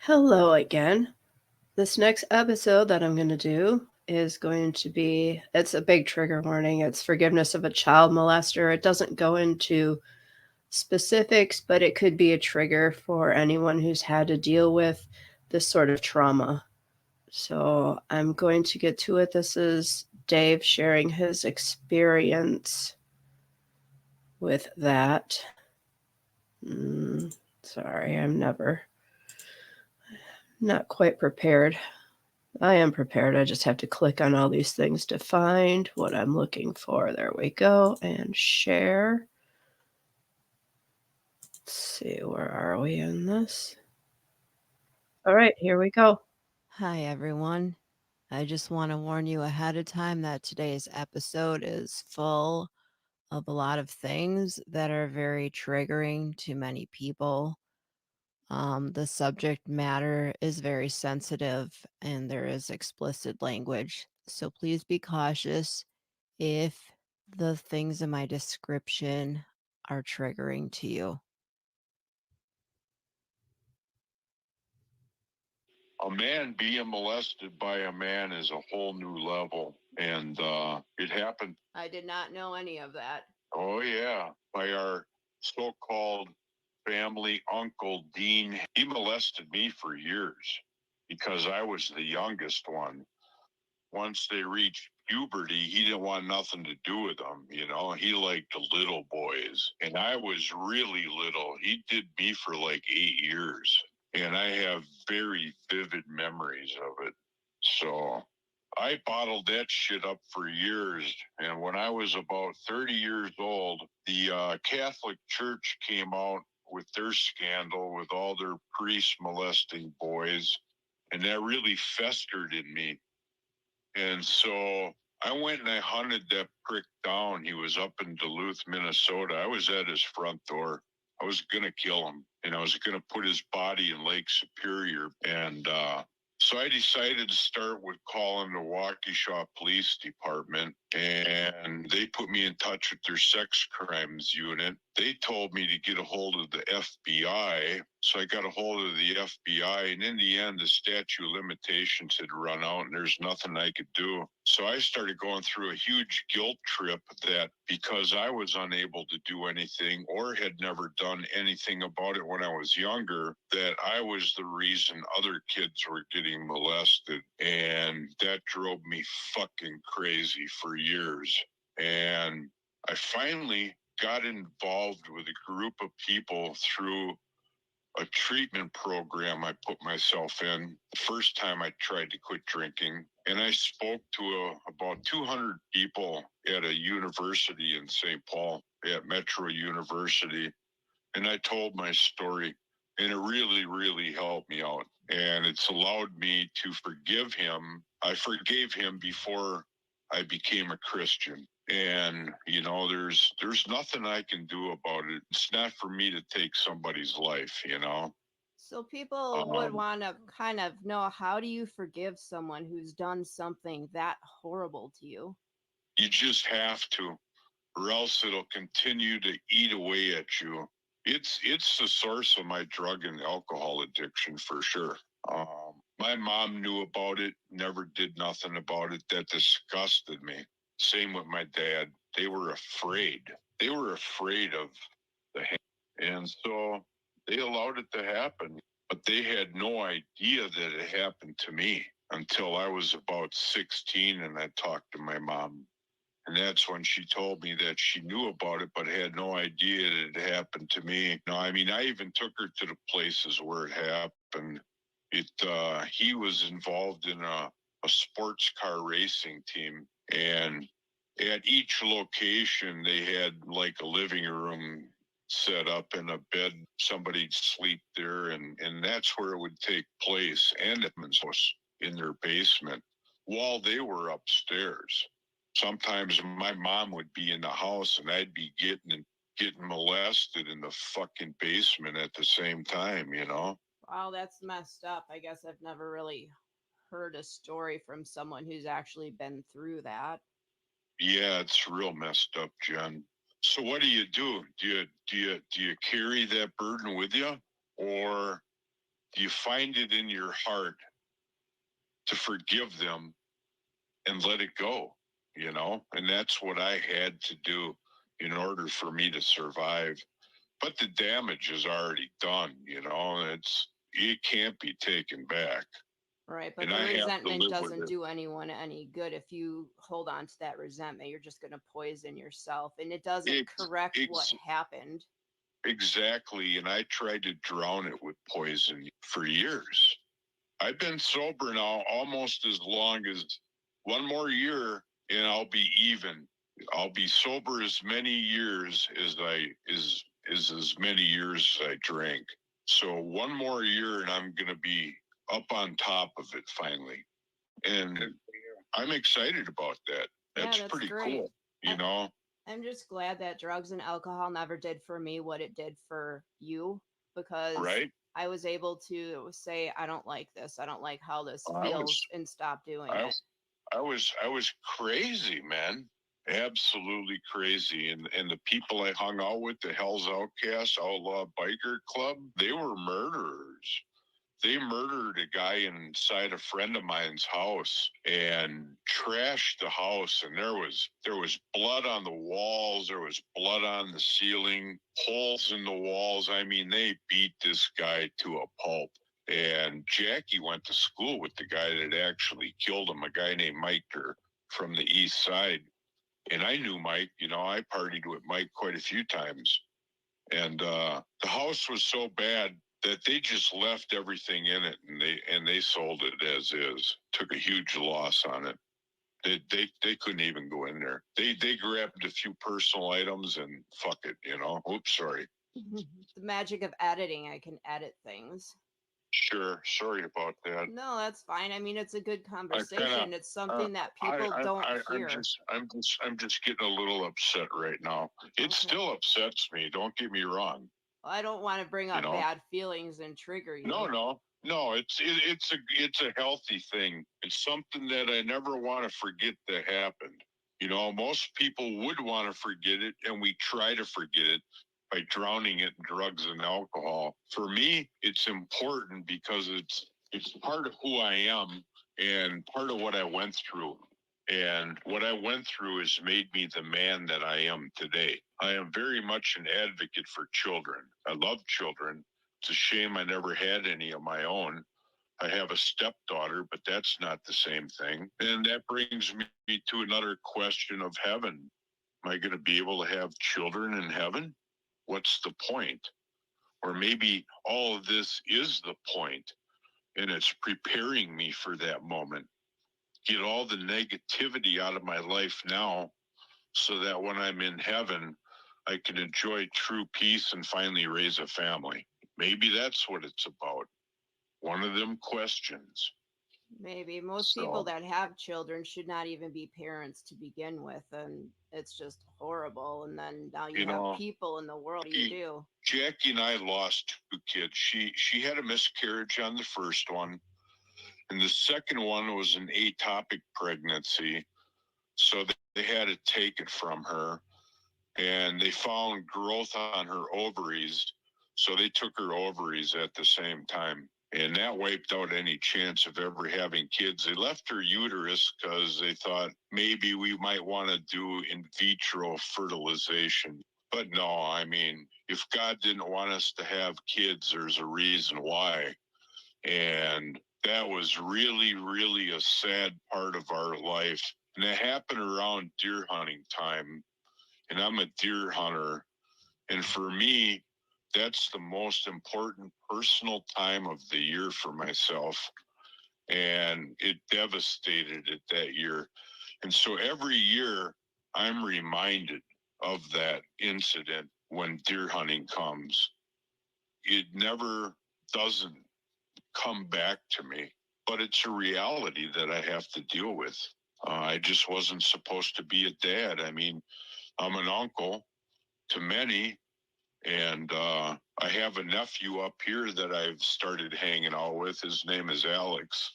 Hello again. This next episode that I'm going to do is going to be it's a big trigger warning. It's forgiveness of a child molester. It doesn't go into specifics, but it could be a trigger for anyone who's had to deal with this sort of trauma. So I'm going to get to it. This is Dave sharing his experience with that. Sorry, I'm not quite prepared. I am prepared. I just have to click on all these things to find what I'm looking for. There we go. And share. Let's see, where are we in this? All right, here we go. Hi, everyone. I just want to warn you ahead of time that today's episode is full of a lot of things that are very triggering to many people. The subject matter is very sensitive and there is explicit language. So please be cautious if the things in my description are triggering to you. A man being molested by a man is a whole new level. And it happened. I did not know any of that. Oh, yeah. By our so called family uncle, Dean. He molested me for years because I was the youngest one. Once they reached puberty, he didn't want nothing to do with them. He liked the little boys. And I was really little. He did me for like 8 years. And I have very vivid memories of it. So I bottled that shit up for years. And when I was about 30 years old, the Catholic Church came out with their scandal with all their priests molesting boys. And that really festered in me. And so I went and I hunted that prick down. He was up in Duluth, Minnesota. I was at his front door. I was going to kill him, and I was going to put his body in Lake Superior. And so I decided to start with calling the Waukesha Police Department, and they put me in touch with their sex crimes unit. They told me to get a hold of the FBI. So I got a hold of the FBI, and in the end, the statute of limitations had run out, and there's nothing I could do. So I started going through a huge guilt trip that because I was unable to do anything or had never done anything about it when I was younger, that I was the reason other kids were getting molested. And that drove me fucking crazy for years. And I finally got involved with a group of people through a treatment program I put myself in the first time I tried to quit drinking. And I spoke to about 200 people at a university in St. Paul, at Metro University. And I told my story, and it really, really helped me out. And it's allowed me to forgive him. I forgave him before I became a Christian. And there's nothing I can do about it. It's not for me to take somebody's life. So people would want to kind of know, how do you forgive someone who's done something that horrible to you? You just have to, or else it'll continue to eat away at you. It's the source of my drug and alcohol addiction for sure. My mom knew about it, never did nothing about it. That disgusted me. Same with my dad. They were afraid. They were afraid of the hand. And so they allowed it to happen. But they had no idea that it happened to me until I was about 16 and I talked to my mom. And that's when she told me that she knew about it, but had no idea that it happened to me. No, I mean, I even took her to the places where it happened. He was involved in a sports car racing team. And at each location, they had like a living room set up and a bed. Somebody'd sleep there. And that's where it would take place. And Edmund's house in their basement while they were upstairs. Sometimes my mom would be in the house and I'd be getting molested in the fucking basement at the same time. Wow, that's messed up. I guess I've never really heard a story from someone who's actually been through that. Yeah, it's real messed up, Jen. So what do? Do you carry that burden with you, or do you find it in your heart to forgive them and let it go? And that's what I had to do in order for me to survive. But the damage is already done. It can't be taken back. Right, but And the I have to resentment live with doesn't it. do anyone any good. If you hold on to that resentment, you're just going to poison yourself, and it doesn't Ex- correct what ex- happened. exactly. And I tried to drown it with poison for years. I've been sober now almost as long as one more year, and I'll be even. I'll be sober as many years as as many years as I drank. So one more year, and I'm going to be up on top of it finally. And I'm excited about that. Yeah, That's that's pretty great. cool. You know, I'm just glad that drugs and alcohol never did for me what it did for you, because right? I was able to say, I don't like this. I don't like how this I was, feels, and stop doing I, it. I was crazy, man. Absolutely crazy. And the people I hung out with, the Hell's Outcast Outlaw Biker Club, they were murderers. They murdered a guy inside a friend of mine's house and trashed the house. And there was blood on the walls. There was blood on the ceiling, holes in the walls. I mean, they beat this guy to a pulp. And Jackie went to school with the guy that actually killed him, a guy named Mike from the east side. And I knew Mike. I partied with Mike quite a few times. And the house was so bad that they just left everything in it, and they sold it as is. Took a huge loss on it. They couldn't even go in there. They grabbed a few personal items and fuck it. Oops, sorry. The magic of editing, I can edit things. Sure, sorry about that. No, that's fine. I mean, it's a good I conversation. kind of It's something that people don't hear. I'm just getting a little upset right now. It Okay. still upsets me. Don't get me wrong. I don't want to bring up bad feelings and trigger you. No. It's a healthy thing. It's something that I never want to forget that happened. Most people would want to forget it, and we try to forget it by drowning it in drugs and alcohol. For me, it's important because it's part of who I am and part of what I went through. And what I went through has made me the man that I am today. I am very much an advocate for children. I love children. It's a shame I never had any of my own. I have a stepdaughter, but that's not the same thing. And that brings me to another question of heaven. Am I going to be able to have children in heaven? What's the point? Or maybe all of this is the point, and it's preparing me for that moment. Get all the negativity out of my life now so that when I'm in heaven, I can enjoy true peace and finally raise a family. Maybe that's what it's about. One of them questions. Maybe most people that have children should not even be parents to begin with, and it's just horrible. And then now you have people in the world. What do you do? Jackie and I lost two kids. She had a miscarriage on the first one, and the second one was an ectopic pregnancy. So they had to take it from her, and they found growth on her ovaries. So they took her ovaries at the same time. And that wiped out any chance of ever having kids. They left her uterus because they thought maybe we might want to do in vitro fertilization. But no, I mean, if God didn't want us to have kids, there's a reason why. And that was really, really a sad part of our life. And it happened around deer hunting time. And I'm a deer hunter. And for me, that's the most important personal time of the year for myself. And it devastated it that year. And so every year I'm reminded of that incident when deer hunting comes. It never doesn't come back to me, but it's a reality that I have to deal with. I just wasn't supposed to be a dad. I mean, I'm an uncle to many, and I have a nephew up here that I've started hanging out with. His name is Alex.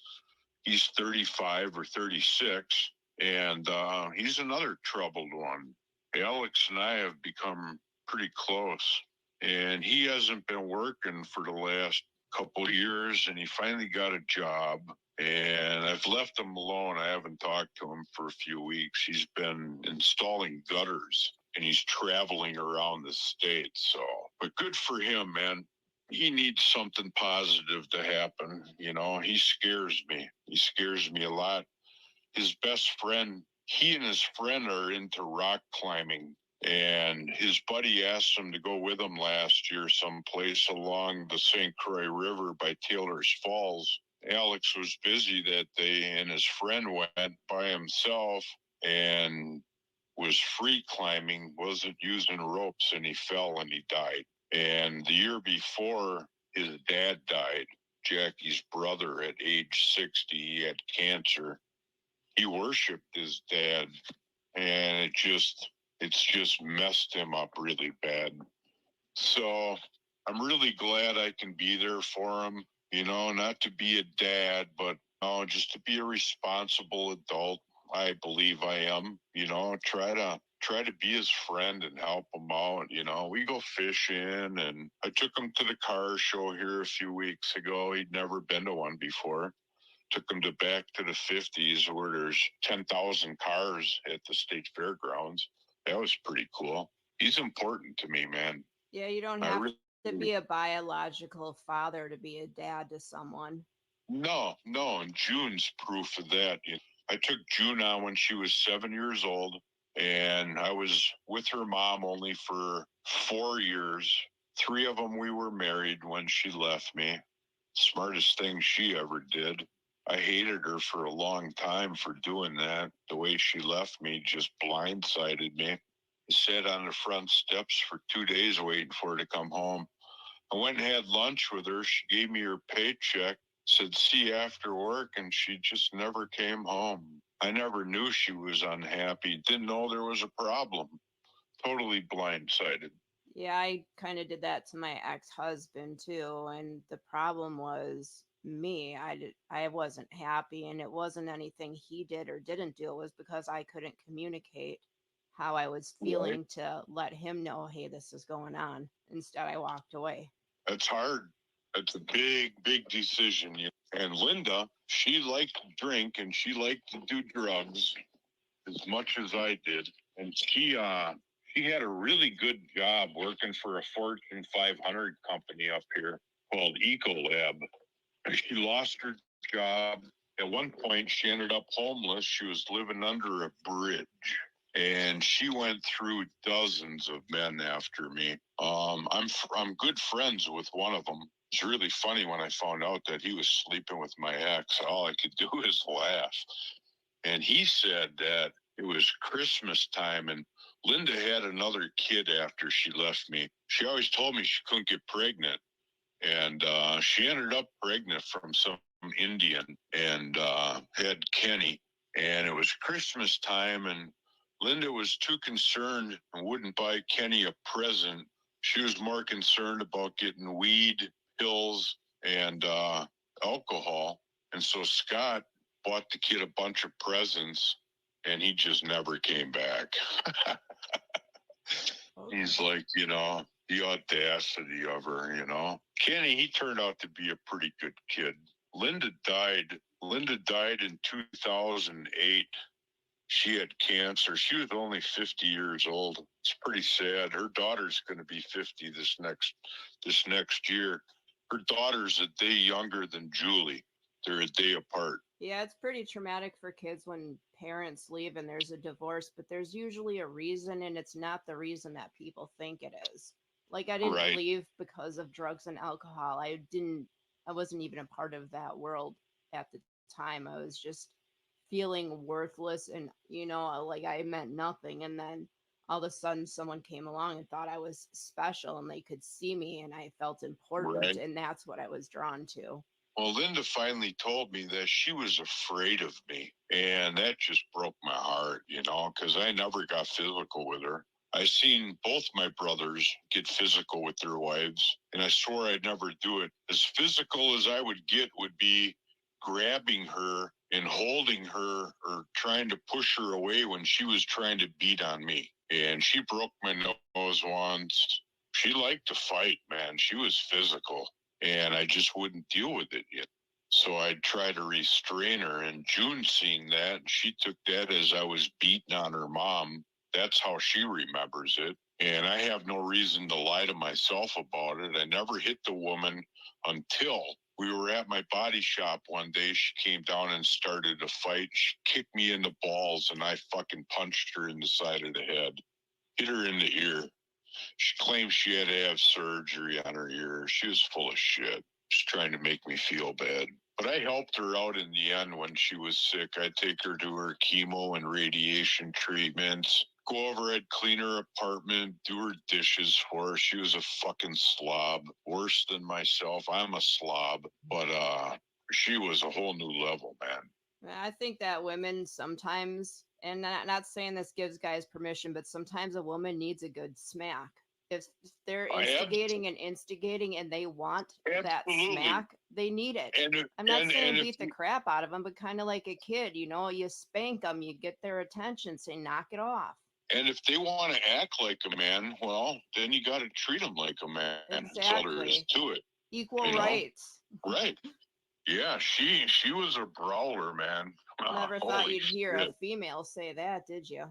He's 35 or 36, and he's another troubled one. Alex and I have become pretty close, and he hasn't been working for the last couple years, and he finally got a job. And I've left him alone. I haven't talked to him for a few weeks. He's been installing gutters and he's traveling around the state. So, but good for him, man. He needs something positive to happen. You know, he scares me. He scares me a lot. His best friend, he and his friend are into rock climbing. And his buddy asked him to go with him last year someplace along the St. Croix River by Taylor's Falls. Alex was busy that day, and his friend went by himself and was free climbing, wasn't using ropes, and he fell and he died. And the year before, his dad died, Jackie's brother, at age 60. He had cancer. He worshiped his dad, and it's just messed him up really bad. So I'm really glad I can be there for him, you know, not to be a dad, but just to be a responsible adult. I believe I am, you know, try to be his friend and help him out. You know, we go fishing, and I took him to the car show here a few weeks ago. He'd never been to one before. Took him back to the 50s where there's 10,000 cars at the state fairgrounds. That was pretty cool. He's important to me, man. Yeah, you don't I have really, to be a biological father to be a dad to someone. no, and June's proof of that. You know, I took June on when she was 7 years old, and I was with her mom only for 4 years. 3 of them we were married when she left me. Smartest thing she ever did. I hated her for a long time for doing that. The way she left me just blindsided me. I sat on the front steps for 2 days waiting for her to come home. I went and had lunch with her. She gave me her paycheck, said, see you after work, and she just never came home. I never knew she was unhappy, didn't know there was a problem. Totally blindsided. Yeah, I kind of did that to my ex-husband too, and the problem was me. I wasn't happy, and it wasn't anything he did or didn't do. It was because I couldn't communicate how I was Right. feeling to let him know, hey, this is going on. Instead, I walked away. That's hard. That's a big decision. And Linda, she liked to drink and she liked to do drugs as much as I did. And she had a really good job working for a Fortune 500 company up here called Ecolab. She lost her job. At one point, she ended up homeless. She was living under a bridge. And she went through dozens of men after me. I'm good friends with one of them. It's really funny when I found out that he was sleeping with my ex. All I could do is laugh. And he said that it was Christmas time, and Linda had another kid after she left me. She always told me she couldn't get pregnant, and she ended up pregnant from some Indian and had Kenny. And it was Christmas time, and Linda was too concerned and wouldn't buy Kenny a present. She was more concerned about getting weed, pills, and alcohol. And so Scott bought the kid a bunch of presents, and he just never came back. He's like, you know, the audacity of her, you know. Kenny, he turned out to be a pretty good kid. Linda died. Linda died in 2008. She had cancer. She was only 50 years old. It's pretty sad. Her daughter's going to be 50 this next year. Her daughter's a day younger than Julie. They're a day apart. Yeah, it's pretty traumatic for kids when parents leave and there's a divorce, but there's usually a reason, and it's not the reason that people think it is. Like, I didn't Right. leave because of drugs and alcohol. I wasn't even a part of that world at the time. I was just feeling worthless and, like I meant nothing. And then all of a sudden, someone came along and thought I was special and they could see me and I felt important. Right. And that's what I was drawn to. Well, Linda finally told me that she was afraid of me. And that just broke my heart, you know, because I never got physical with her. I seen both my brothers get physical with their wives, and I swore I'd never do it. As physical as I would get would be grabbing her and holding her or trying to push her away when she was trying to beat on me. And she broke my nose once. She liked to fight, man. She was physical. and I just wouldn't deal with it yet. So I'd try to restrain her, and June seen that, and she took that as I was beating on her mom. That's how she remembers it. And I have no reason to lie to myself about it. I never hit the woman until we were at my body shop one day. She came down and started a fight. She kicked me in the balls, and I fucking punched her in the side of the head, hit her in the ear. She claimed she had to have surgery on her ear. She was full of shit. She's trying to make me feel bad. But I helped her out in the end when she was sick. I'd take her to her chemo and radiation treatments. Go over, I'd clean her apartment, do her dishes for her. She was a fucking slob. Worse than myself. I'm a slob. But she was a whole new level, man. I think that women sometimes, and not saying this gives guys permission, but sometimes a woman needs a good smack. If they're instigating and they want that smack, they need it. I'm not saying beat the crap out of them, but kind of like a kid, you spank them, you get their attention, say knock it off. And if they want to act like a man, well, then you got to treat them like a man. Exactly. That's all there is to it. Equal rights. Right. Yeah, she was a brawler, man. Never thought you'd hear a female say that, did you?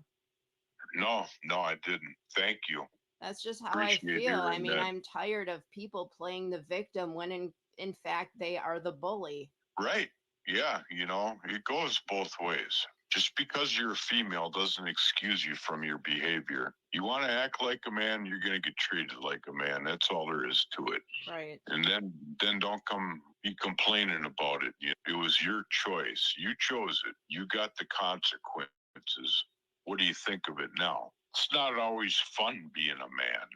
No, I didn't. Thank you. That's just how I feel. I mean, I'm tired of people playing the victim when in fact they are the bully. Right. Yeah, it goes both ways. Just because you're a female doesn't excuse you from your behavior. You want to act like a man, you're going to get treated like a man. That's all there is to it. Right. And then don't come be complaining about it. It was your choice. You chose it. You got the consequences. What do you think of it now? It's not always fun being a man.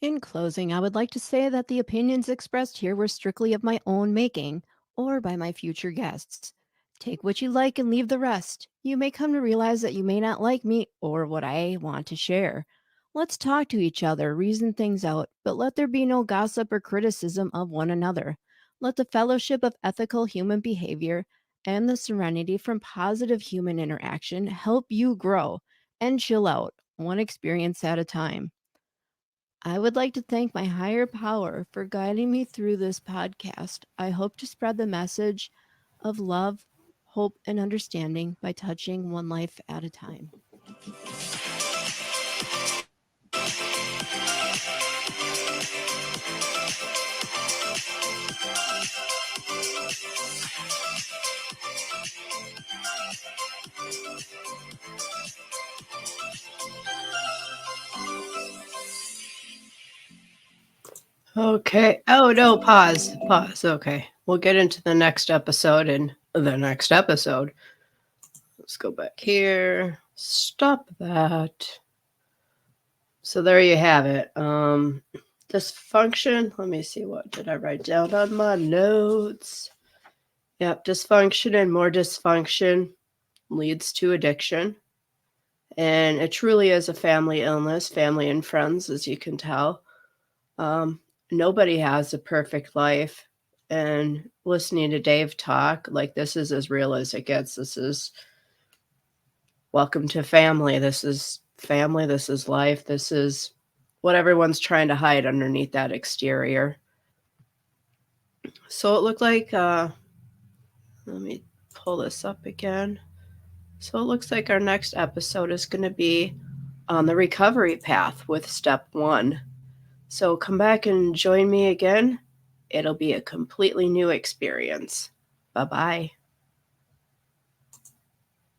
In closing, I would like to say that the opinions expressed here were strictly of my own making or by my future guests. Take what you like and leave the rest. You may come to realize that you may not like me or what I want to share. Let's talk to each other, reason things out, but let there be no gossip or criticism of one another. Let the fellowship of ethical human behavior and the serenity from positive human interaction help you grow and chill out, one experience at a time. I would like to thank my higher power for guiding me through this podcast. I hope to spread the message of love, hope, and understanding by touching one life at a time. Okay. Oh, no, pause. Okay. We'll get into the next episode in the next episode. Let's go back here. Stop that. So there you have it. Dysfunction. Let me see, what did I write down on my notes? Yep, dysfunction and more dysfunction leads to addiction. And it truly is a family illness, family and friends, as you can tell. Nobody has a perfect life. And listening to Dave talk, like, this is as real as it gets. This is welcome to family. This is family. This is life. This is what everyone's trying to hide underneath that exterior. So it looked like, let me pull this up again. So it looks like our next episode is going to be on the recovery path with step 1. So come back and join me again. It'll be a completely new experience. Bye-bye.